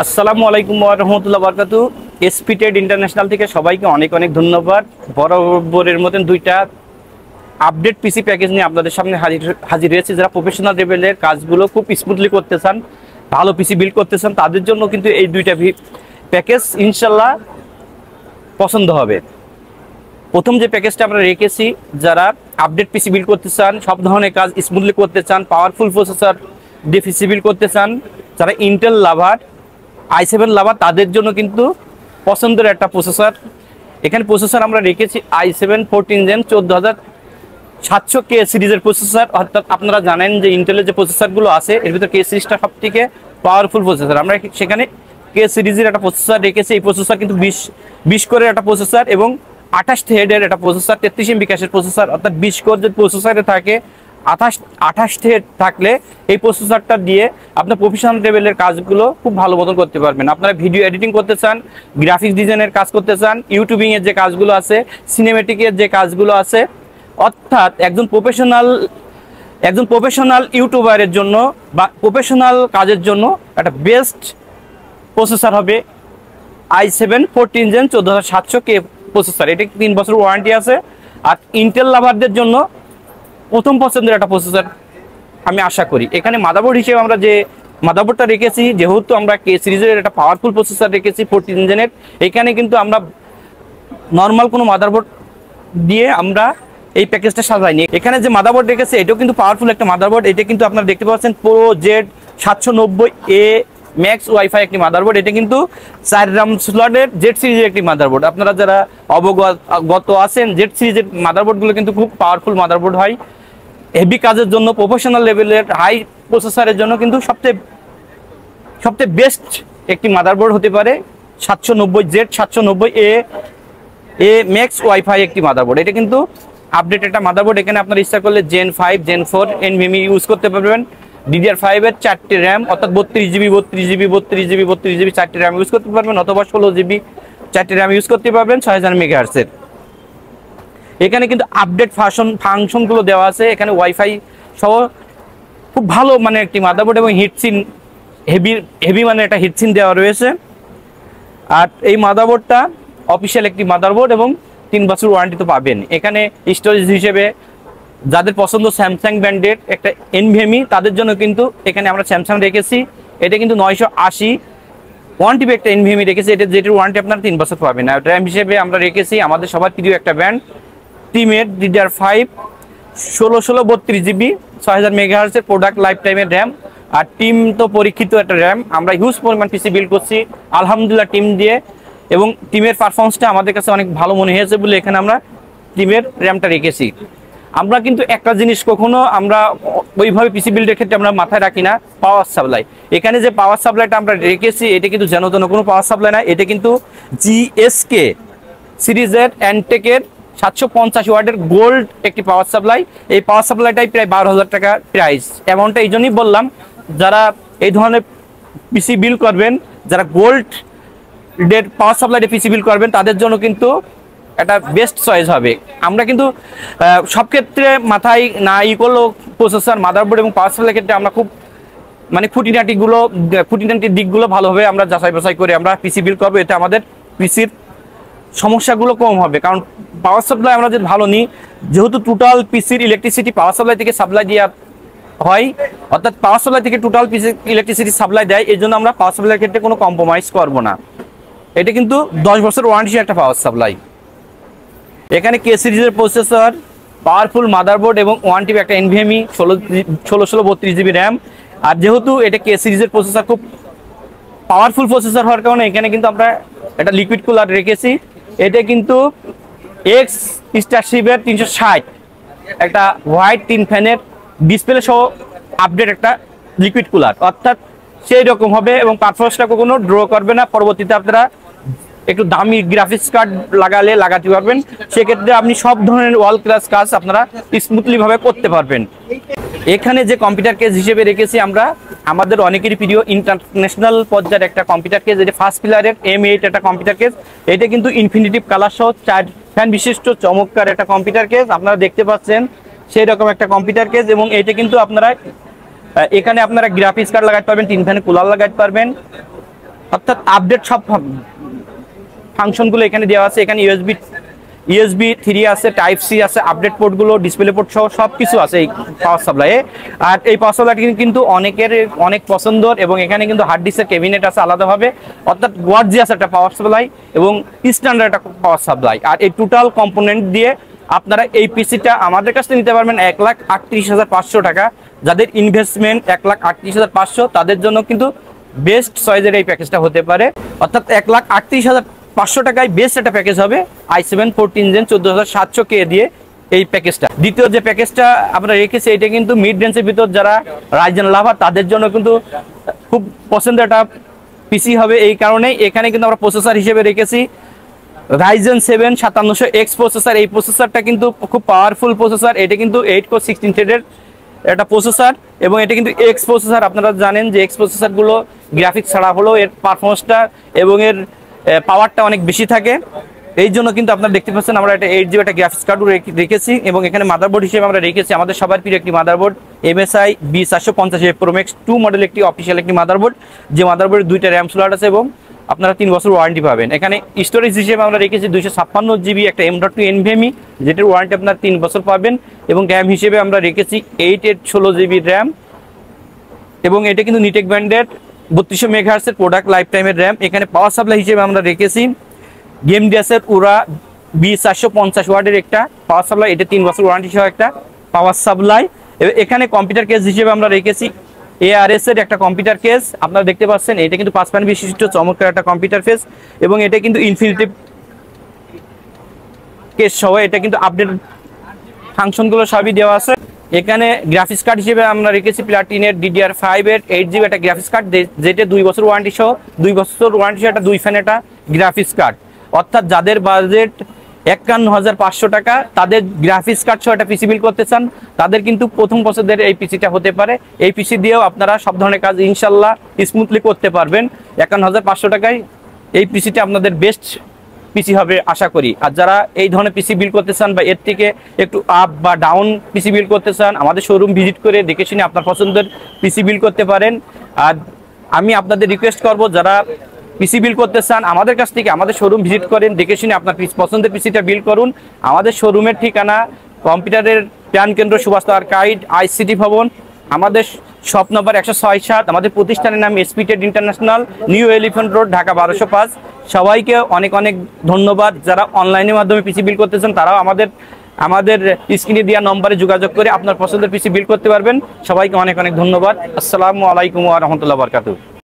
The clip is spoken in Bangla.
আসসালামু আলাইকুম ওয়া রাহমাতুল্লাহি ওয়া বারাকাতুহু। এসপি টেড ইন্টারন্যাশনাল থেকে সবাইকে অনেক অনেক ধন্যবাদ। বরাবরের মতন দুইটা আপডেট পিসি প্যাকেজ নিয়ে আপনাদের সামনে হাজির হয়েছে। যারা প্রফেশনাল লেভেলের কাজগুলো খুব স্মুথলি করতে চান, ভালো পিসি বিল্ড করতে চান, তাদের জন্য কিন্তু এই দুইটা প্যাকেজ ইনশাল্লাহ পছন্দ হবে। প্রথম যে প্যাকেজটা আমরা রেখেছি, যারা আপডেট পিসি বিল্ড করতে চান, সব ধরনের কাজ স্মুথলি করতে চান, পাওয়ারফুল প্রসেসর দিয়ে পিসি বিল্ড করতে চান, যারা ইন্টেল লাভার, i7 লাভার, তাদের জন্য কিন্তু পছন্দের একটা প্রসেসর। এখানে প্রসেসর আমরা রেখেছি i7 14 Gen 14700K সিরিজের প্রসেসর। অর্থাৎ আপনারা জানেন যে ইন্টেলের যে প্রসেসরগুলো আছে এর ভিতরে K সিরিজটা সব থেকে পাওয়ারফুল প্রসেসর। আমরা সেখানে K সিরিজের একটা প্রসেসর রেখেছি। এই প্রসেসর কিন্তু 20 কোরের একটা প্রসেসর এবং 28 থ্রেডের একটা প্রসেসর, 33 MB ক্যাশের প্রসেসর। অর্থাৎ 20 কোর যে প্রসেসরে থাকে, 28 থ্রেড থাকলে এই প্রসেসরটা দিয়ে আপনার প্রফেশনাল লেভেলের কাজগুলো খুব ভালো মতন করতে পারবেন। আপনারা ভিডিও এডিটিং করতে চান, গ্রাফিক্স ডিজাইনের কাজ করতে চান, ইউটিউবিংয়ের যে কাজগুলো আছে, সিনেমেটিকের যে কাজগুলো আছে, অর্থাৎ একজন প্রফেশনাল ইউটিউবারের জন্য বা প্রফেশনাল কাজের জন্য একটা বেস্ট প্রসেসর হবে i7 14 Gen 14700K প্রসেসর। এটা 3 বছর ওয়ারেন্টি আছে। আর ইন্টেল লাভারদের জন্য প্রথম পছন্দের একটা প্রসেসর আমি আশা করি। এখানে মাদারবোর্ড হিসেবে আমরা যে মাদারবোর্ডটা রেখেছি, যেহেতু আমরা K সিরিজের একটা পাওয়ারফুল প্রসেসর রেখেছি 14 জেনের, এখানে কিন্তু আমরা নর্মাল কোনো মাদারবোর্ড দিয়ে আমরা এই প্যাকেজটা সাজাইনি। এখানে যে মাদারবোর্ড রেখেছে এটাও কিন্তু পাওয়ারফুল একটা মাদারবোর্ড। এটা কিন্তু আপনারা দেখতে পাচ্ছেন Pro Z790A ম্যাক্স ওয়াইফাই একটি মাদারবোর্ড। এটা কিন্তু 4 RAM স্লটের জেড সিরিজের একটি মাদারবোর্ড। আপনারা যারা অবগত আছেন, জেড সিরিজের মাদারবোর্ডগুলো কিন্তু খুব পাওয়ারফুল মাদারবোর্ড হয়। হেভি কাজের জন্য, প্রফেশনাল লেভেলের হাই প্রসেসরের জন্য কিন্তু সবচেয়ে বেস্ট একটি মাদারবোর্ড হতে পারে 790Z790A ম্যাক্স ওয়াইফাই একটি মাদারবোর্ড। এটা কিন্তু আপডেট একটা মাদারবোর্ড। এখানে আপনারা ইচ্ছা করলে Gen 5 Gen 4 NVMe ইউজ করতে পারবেন। DDR5 এর 4টি র্যাম, অর্থাৎ 32GB 4টি র্যাম ইউজ করতে পারবেন, অথবা 16GB 4টি র্যাম ইউজ করতে পারবেন 6000 MHz এর। এখানে কিন্তু আপডেট ফাংশনগুলো দেওয়া আছে। এখানে ওয়াইফাই সহ খুব ভালো মানে একটি মাদারবোর্ড এবং হিটসিন হেভি মানে একটা হিটসিন দেওয়া রয়েছে। আর এই মাদারবোর্ডটা অফিসিয়াল একটি মাদারবোর্ড এবং 3 বছর ওয়ারেন্টি তো পাবেন। এখানে স্টোরেজ হিসেবে যাদের পছন্দ স্যামসাং ব্র্যান্ডের একটা NVMe, তাদের জন্য কিন্তু এখানে আমরা স্যামসাং রেখেছি। এটা কিন্তু 980 1TB একটা NVMe রেখেছি। যেটির ওয়ারেন্টি আপনারা 3 বছর পাবেন। আর র্যাম হিসেবে আমরা রেখেছি আমাদের সবার প্রিয় একটা ব্র্যান্ড টিমের DDR5 1632GB 6000 MHz এর প্রোডাক্ট লাইফ টাইমের র্যাম। আর টিম তো পরীক্ষিত একটা র্যাম। আমরা হিউজ পরিমাণ পিসি বিল্ড করছি আলহামদুলিল্লাহ টিম দিয়ে, এবং টিমের পারফরমেন্সটা আমাদের কাছে অনেক ভালো মনে হয়েছে বলে এখানে আমরা টিমের র্যামটা রেখেছি। আমরা কিন্তু একটা জিনিস কখনো আমরা ওইভাবে পিসি বিল্ডের ক্ষেত্রে আমরা মাথায় রাখি না, পাওয়ার সাপ্লাই। এখানে যে পাওয়ার সাপ্লাইটা আমরা রেখেছি এটা কিন্তু যেন তেন কোনো পাওয়ার সাপ্লাই না। এটা কিন্তু GSK সিরিজের অ্যান্টেকের 750 ওয়াটের গোল্ড একটি পাওয়ার সাপ্লাই। এই পাওয়ার সাপ্লাইটাই প্রায় 12,000 টাকা প্রাইস। অ্যামাউন্টটা এই জন্যই বললাম, যারা এই ধরনের পিসি বিল্ড করবেন, যারা গোল্ডের পাওয়ার সাপ্লাইতে পিসি বিল্ড করবেন, তাদের জন্য কিন্তু একটা বেস্ট চয়েস হবে। আমরা কিন্তু সব ক্ষেত্রে মাথায় না করলেও প্রসেসর, মাদারবোর্ড এবং পাওয়ার সাপ্লাইয়ের ক্ষেত্রে আমরা খুব মানে খুঁটিনাটি দিকগুলো ভালোভাবে আমরা যাচাই বাছাই করে আমরা পিসি বিল্ড করবো। এতে আমাদের পিসির সমস্যাগুলো কম হবে। কারণ পাওয়ার সাপ্লাই আমরা যদি ভালো নিই, যেহেতু টোটাল পিসির ইলেকট্রিসিটি পাওয়ার সাপ্লাই থেকে সাপ্লাই দেওয়া হয়, অর্থাৎ পাওয়ার সাপ্লাই থেকে টোটাল পিসির ইলেকট্রিসিটি সাপ্লাই দেয়, এই জন্য আমরা পাওয়ার সাপ্লাইয়ের ক্ষেত্রে কোনো কম্প্রোমাইজ করবো না। এটা কিন্তু 10 বছর ওয়ারেন্টি একটা পাওয়ার সাপ্লাই। এখানে K সিরিজের প্রসেসর, পাওয়ারফুল মাদারবোর্ড এবং 1TB একটা NVMe 1632GB র্যাম। আর যেহেতু এটা K সিরিজের প্রসেসর, খুব পাওয়ারফুল প্রসেসর হওয়ার কারণে এখানে কিন্তু আমরা একটা লিকুইড কুলার রেখেছি। এটা কিন্তু X স্টারশিপের 360 একটা হোয়াইট 3 ফ্যানের ডিসপ্লে সহ আপডেট একটা লিকুইড কুলার। অর্থাৎ সেই রকম হবে এবং পারফরমেন্সটা কখনো ড্র করবে না। পরবর্তীতে আপনারা একটু দামি গ্রাফিক্স কার্ড লাগাতে পারবেন। সেক্ষেত্রে আপনি সব ধরনের ওয়াল ক্লাস কাজ আপনারা স্মুথলি ভাবে করতে পারবেন। এখানে যে কম্পিউটার কেস হিসেবে রেখেছি আমরা আমাদের অনেকেরই প্রিয় ইন্টারন্যাশনাল পর্যায়ের একটা কম্পিউটার কেস। এটা ফার্স্ট পিলারের M8 একটা কম্পিউটার কেস। এটা কিন্তু ইনফিনিটিভ কালার সহ 4 ফ্যান বিশিষ্ট চমৎকার একটা কম্পিউটার কেস। আপনারা দেখতে পাচ্ছেন সেই রকম একটা কম্পিউটার কেস। এবং এটা কিন্তু আপনারা এখানে আপনারা গ্রাফিক্স কার্ড লাগাতে পারবেন, 3 ফ্যান কুলার লাগাতে পারবেন, অর্থাৎ আপডেট সব ফাংশনগুলো এখানে দেওয়া আছে। এখানে ইউএসবি 3 আছে, টাইপ সি আছে, আপডেট পোর্টগুলো, ডিসপ্লে পোর্ট সহ সব কিছু আছে এই পাওয়ার সাপ্লাইয়ে। আর এই পাওয়ার সাপ্লাইটি কিন্তু অনেক পছন্দের, এবং এখানে কিন্তু হার্ড ডিস্কের ক্যাবিনেট আছে আলাদাভাবে, অর্থাৎ গর্জিয়াস একটা পাওয়ার সাপ্লাই এবং স্ট্যান্ডার্ড একটা পাওয়ার সাপ্লাই। আর এই টোটাল কম্পোনেন্ট দিয়ে আপনারা এই পিসিটা আমাদের কাছ থেকে নিতে পারবেন 1,38,500 টাকা। যাদের ইনভেস্টমেন্ট 1,38,500, তাদের জন্য কিন্তু বেস্ট চয়েসের এই প্যাকেজটা হতে পারে। অর্থাৎ 1,38,500 টাকায় বেস্ট একটা প্যাকেজ হবে i7 14 জেন 14,700K দিয়ে এই প্যাকেজটা। দ্বিতীয় যে প্যাকেজটা আমরা রেখেছি, এটা কিন্তু মিড রেঞ্জের ভিতর যারা রাইজেন লাভার তাদের জন্য কিন্তু খুব পছন্দের একটা পিসি হবে। এই কারণেই এখানে কিন্তু আমরা প্রসেসর হিসেবে রেখেছি Ryzen 7 5700X প্রসেসর। এই প্রসেসরটা কিন্তু খুব পাওয়ারফুল প্রসেসর। এটা কিন্তু 8 কোর 16 থ্রেডের একটা প্রসেসর, এবং এটা কিন্তু এক্স প্রসেসর। আপনারা জানেন যে এক্স প্রসেসরগুলো গ্রাফিক্স ছাড়া হলেও এর পারফরমেন্সটা এবং এর পাওয়ারটা অনেক বেশি থাকে। এই জন্য কিন্তু আপনারা দেখতে পাচ্ছেন আমরা একটা 8GB একটা গ্রাফিক্স কার্ডও রেখেছি, এবং এখানে মাদারবোর্ড হিসেবে আমরা রেখেছি আমাদের সবার প্রিয় একটি motherboard MSI B450 Pro Max 2 model, একটি অফিসিয়াল একটি মাদারবোর্ড, যে মাদারবোর্ডে 2টা র্যাম স্লট আছে এবং আপনারা 3 বছর ওয়ারেন্টি পাবেন। এখানে স্টোরেজ হিসেবে আমরা রেখেছি 256GB একটা M.2 NVMe, যেটার ওয়ারেন্টি আপনারা 3 বছর পাবেন, এবং র্যাম হিসেবে আমরা রেখেছি 8/16GB র্যাম, এবং এটা কিন্তু নিটেক ব্র্যান্ডের 3200 MHz এর প্রোডাক্ট লাইফ টাইমের র্যাম। এখানে পাওয়ার সাপ্লাই হিসেবে আমরা রেখেছি গেমডিয়াসের উরা B450 ওয়াটের একটা পাওয়ার সাপ্লাই, এটা 3 বছর ওয়ারেন্টি সহ একটা পাওয়ার সাপ্লাই। এখানে কম্পিউটার কেস হিসেবে আমরা রেখেছি ARS এর একটা কম্পিউটার কেস, আপনারা দেখতে পাচ্ছেন এটা কিন্তু 5 প্যান বিশিষ্ট চমৎকার একটা কম্পিউটার কেস, এবং এটা কিন্তু ইনফিনিটি কেস সহ, এটা কিন্তু আপডেট ফাংশনগুলো সবই দেওয়া আছে। এখানে গ্রাফিক্স কার্ড হিসেবে আমরা রেখেছি প্লাটিনের DDR5 এর 8GB একটা গ্রাফিক্স কার্ড, যেটা 2 বছর ওয়ারেন্টি সহ, 2 বছর ওয়ারেন্টি সহ একটা 2 ফ্যান একটা গ্রাফিক্স কার্ড। অর্থাৎ যাদের বাজেট 51,500 টাকা, তাদের গ্রাফিক্স কার্ড সহ একটা পিসি বিল করতে চান, তাদের কিন্তু প্রথম পছন্দের এই পিসিটা হতে পারে। এই পিসি দিয়েও আপনারা সব ধরনের কাজ ইনশাল্লাহ স্মুথলি করতে পারবেন। 51,500 টাকায় এই পিসিটা আপনাদের বেস্ট পিসি হবে আশা করি। আর যারা এই ধরনের পিসি বিল করতে চান বা এর থেকে একটু আপ বা ডাউন পিসি বিল করতে চান, আমাদের শোরুম ভিজিট করে দেখে শুনে আপনার পছন্দের পিসি বিল করতে পারেন। আর আমি আপনাদের রিকোয়েস্ট করব, যারা পিসি বিল করতে চান আমাদের কাছ থেকে আমাদের শোরুম ভিজিট করেন, দেখে শুনে আপনার পছন্দের পিসিটা বিল করুন। আমাদের শোরুমের ঠিকানা কম্পিউটারের প্রাণকেন্দ্র সুভাষ আর্কাইড ICT ভবন, আমাদের শপ নম্বর 106-7, আমাদের প্রতিষ্ঠানের নাম SPTED international, new elephant road, Dhaka 1205। সবাইকে অনেক অনেক ধন্যবাদ। যারা অনলাইনের মাধ্যমে পিসি বিল করতে চান, তারাও আমাদের স্ক্রিনে দেওয়া নম্বরে যোগাযোগ করে আপনার পছন্দের পিসি বিল করতে পারবেন। সবাইকে অনেক অনেক ধন্যবাদ। আসসালামু আলাইকুম ওয়া রাহমাতুল্লাহি ওয়া বারাকাতুহু।